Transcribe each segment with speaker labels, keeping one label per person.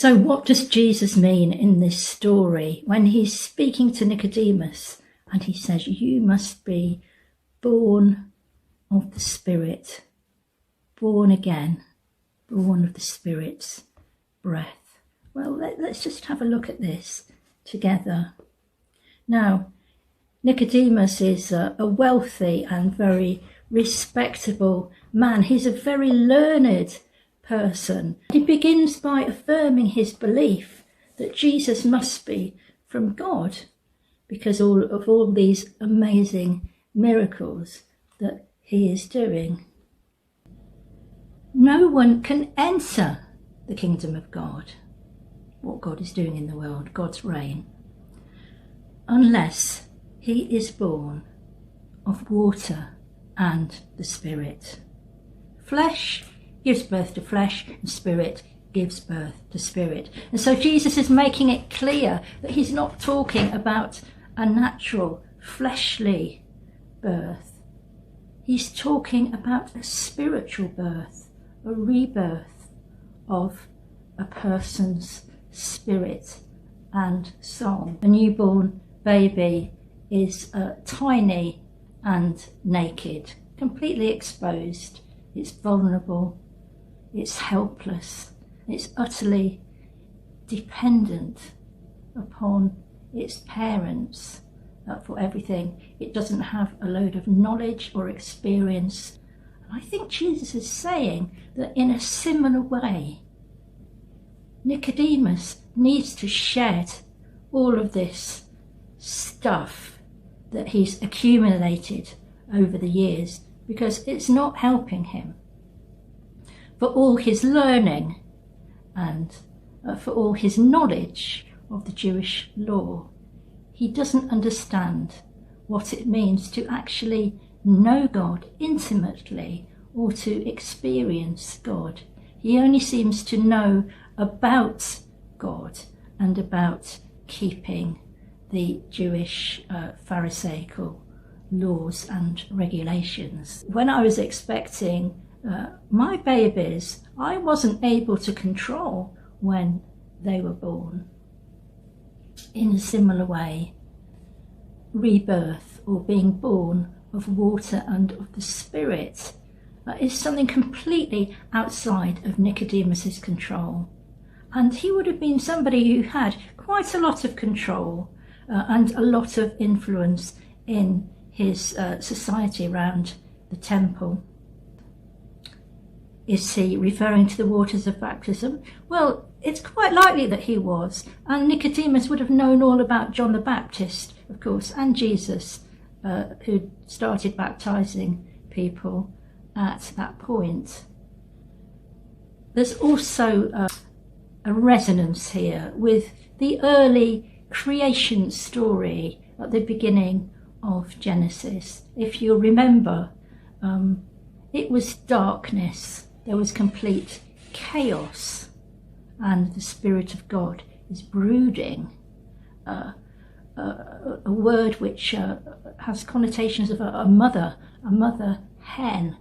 Speaker 1: So what does Jesus mean in this story when he's speaking to Nicodemus and he says, you must be born of the Spirit, born again, born of the Spirit's breath? Well, let's just have a look at this together. Now, Nicodemus is a wealthy and very respectable man. He's a very learned person. He begins by affirming his belief that Jesus must be from God because of all these amazing miracles that he is doing. No one can enter the kingdom of God, what God is doing in the world, God's reign, unless he is born of water and the Spirit. Flesh gives birth to flesh, and spirit gives birth to spirit. And so Jesus is making it clear that he's not talking about a natural, fleshly birth. He's talking about a spiritual birth, a rebirth of a person's spirit and soul. A newborn baby is tiny and naked, completely exposed. It's vulnerable. It's helpless. It's utterly dependent upon its parents for everything. It doesn't have a load of knowledge or experience. And I think Jesus is saying that in a similar way, Nicodemus needs to shed all of this stuff that he's accumulated over the years because it's not helping him. For all his learning and for all his knowledge of the Jewish law, he doesn't understand what it means to actually know God intimately or to experience God. He only seems to know about God and about keeping the Jewish Pharisaical laws and regulations. When I was expecting my babies, I wasn't able to control when they were born. In a similar way, rebirth or being born of water and of the Spirit is something completely outside of Nicodemus's control. And he would have been somebody who had quite a lot of control and a lot of influence in his society around the temple. Is he referring to the waters of baptism? Well, it's quite likely that he was. And Nicodemus would have known all about John the Baptist, of course, and Jesus, who started baptizing people at that point. There's also a resonance here with the early creation story at the beginning of Genesis. If you remember, it was darkness. There was complete chaos, and the Spirit of God is brooding. A word which has connotations of a mother hen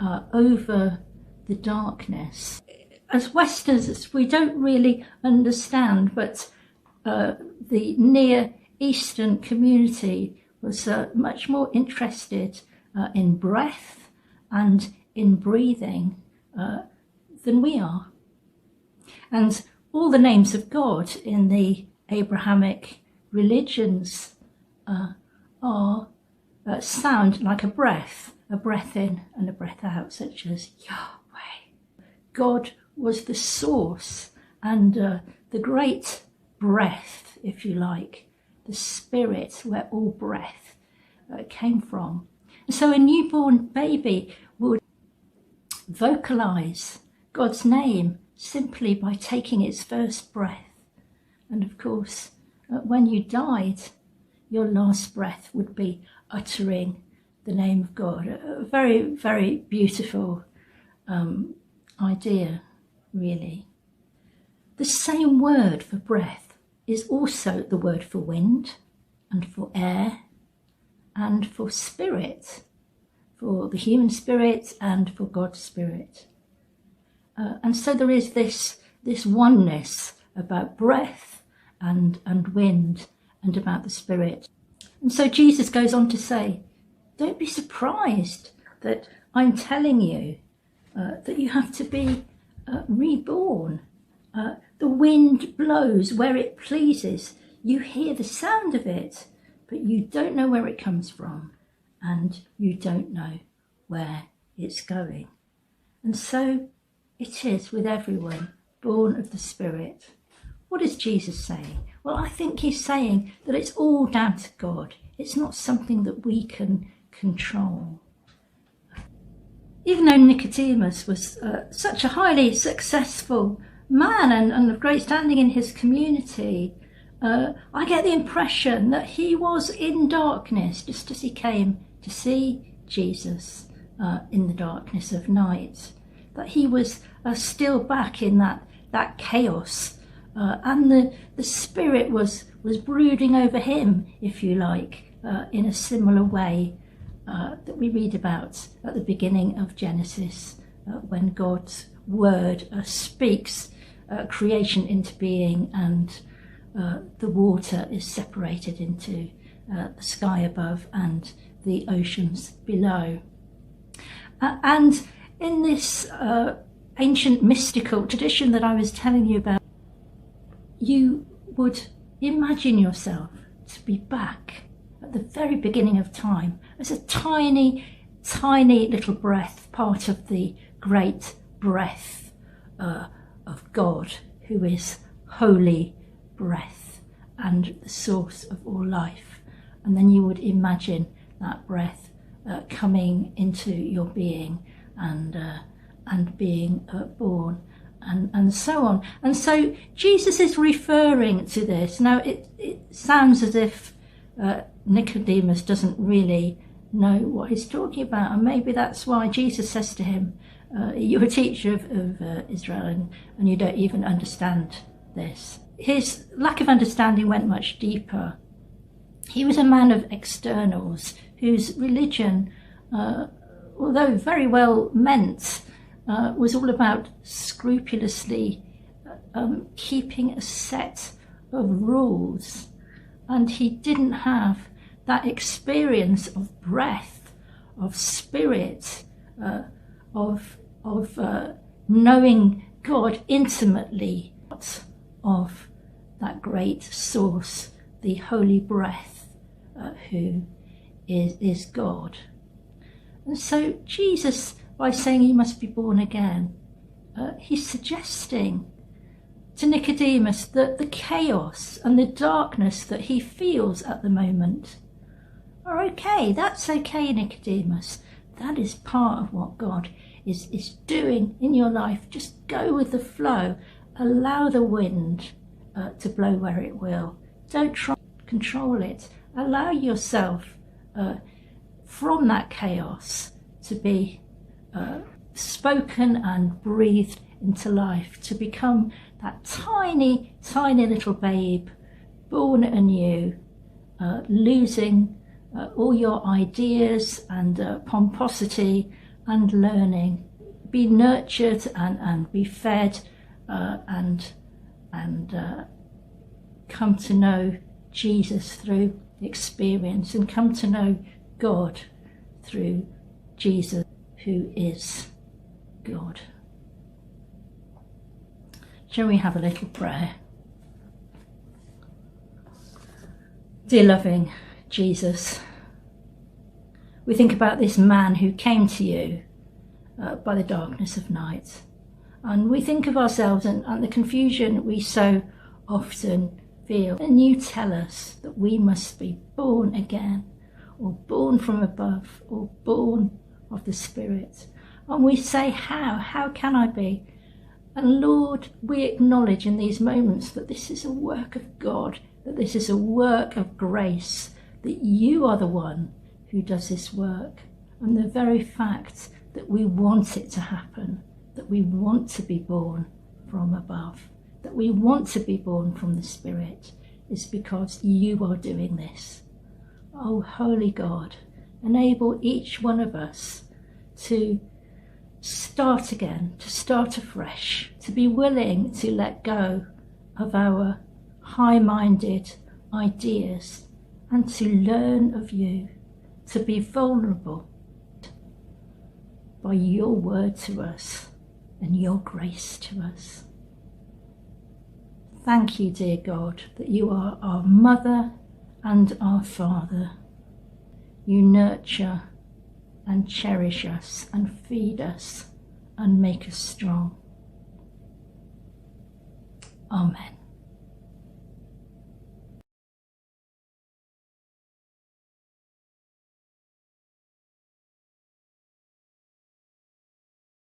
Speaker 1: over the darkness. As Westerners, we don't really understand, but the Near Eastern community was much more interested in breath and in breathing than we are. And all the names of God in the Abrahamic religions sound like a breath in and a breath out, such as Yahweh. God was the source and the great breath, if you like, the Spirit where all breath came from. And so a newborn baby would vocalize God's name simply by taking its first breath. And of course, when you died, your last breath would be uttering the name of God. A very, very beautiful idea, really. The same word for breath is also the word for wind and for air and for spirit, for the human spirit and for God's Spirit. And so there is this this oneness about breath and wind and about the Spirit. And so Jesus goes on to say, don't be surprised that I'm telling you that you have to be reborn. The wind blows where it pleases. You hear the sound of it, but you don't know where it comes from, and you don't know where it's going. And so it is with everyone born of the Spirit. What is Jesus saying? Well, I think he's saying that it's all down to God. It's not something that we can control. Even though Nicodemus was such a highly successful man and of great standing in his community, I get the impression that he was in darkness just as he came to see Jesus in the darkness of night, that he was still back in that chaos, and the Spirit was brooding over him, if you like, in a similar way that we read about at the beginning of Genesis, when God's word speaks creation into being, and the water is separated into the sky above and the oceans below. And in this ancient mystical tradition that I was telling you about, you would imagine yourself to be back at the very beginning of time as a tiny, tiny little breath, part of the great breath of God, who is holy breath and the source of all life. And then you would imagine that breath coming into your being and being born, and so on. And so Jesus is referring to this. Now it sounds as if Nicodemus doesn't really know what he's talking about, and maybe that's why Jesus says to him, you're a teacher of Israel and you don't even understand this. His lack of understanding went much deeper. He was a man of externals whose religion, although very well meant, was all about scrupulously keeping a set of rules. And he didn't have that experience of breath, of spirit, of knowing God intimately, of that great source, the holy breath, who is God. And so Jesus, by saying he must be born again, he's suggesting to Nicodemus that the chaos and the darkness that he feels at the moment are okay. That's okay, Nicodemus. That is part of what God is doing in your life. Just go with the flow. Allow the wind to blow where it will. Don't try to control it. Allow yourself from that chaos to be spoken and breathed into life, to become that tiny, tiny little babe, born anew, losing all your ideas and pomposity and learning. Be nurtured and be fed and come to know Jesus through experience, and come to know God through Jesus, who is God. Shall we have a little prayer? Dear loving Jesus, we think about this man who came to you by the darkness of night, and we think of ourselves and the confusion we so often feel. And you tell us that we must be born again, or born from above, or born of the Spirit. And we say, how can I be? And Lord, we acknowledge in these moments that this is a work of God, that this is a work of grace, that you are the one who does this work. And the very fact that we want it to happen, that we want to be born from above, that we want to be born from the Spirit, is because you are doing this. Oh, holy God, enable each one of us to start again, to start afresh, to be willing to let go of our high-minded ideas and to learn of you, to be vulnerable by your word to us and your grace to us. Thank you, dear God, that you are our mother and our father. You nurture and cherish us and feed us and make us strong. Amen.